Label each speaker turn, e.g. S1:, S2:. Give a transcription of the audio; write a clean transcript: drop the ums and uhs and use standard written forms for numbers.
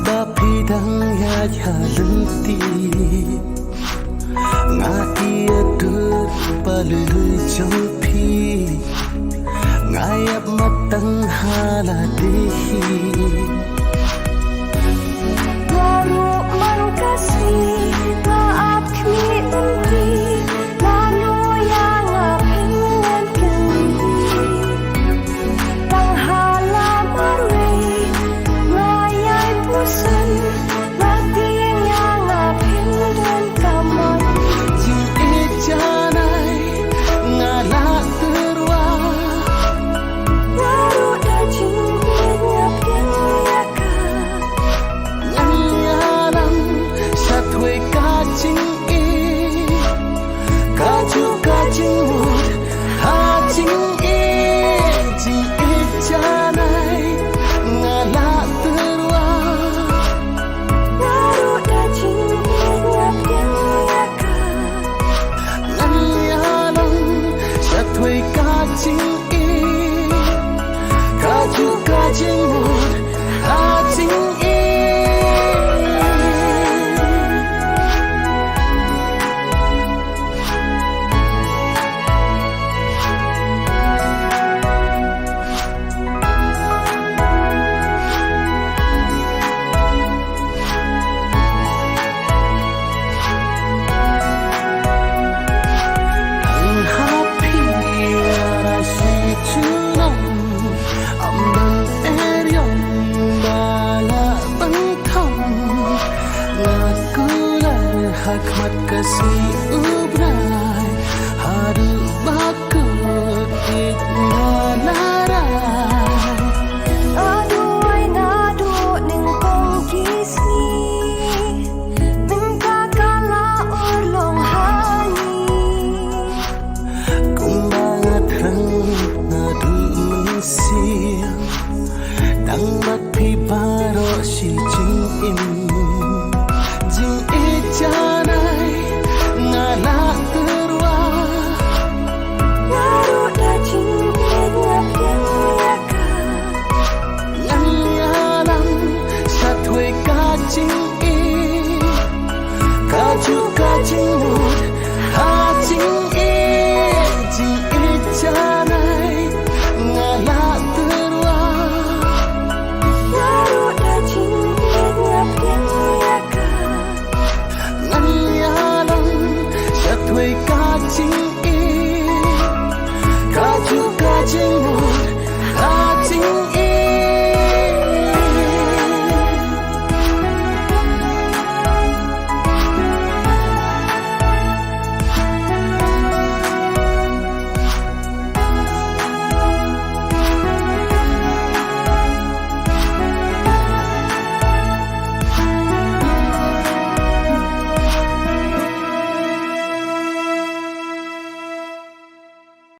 S1: ba phidang ya ya lenti nga ia dur balu jong phi nga yap matang hala dehi
S2: baru mangkasi maaf kini nanti lalu yang apingan kini panghala marai ngayai pusan mati yang apingan kamon
S1: jing e janai nga la terwa
S2: baru dah jingin apin yaka
S1: nyalam satwe ka jing e ka chu ka jing wood ha jing e janai nga la terwa
S2: baru dah jingin apin yaka
S1: nyalam satwe ka jing e ka chu ka jing wood ha jing e hak mat kasih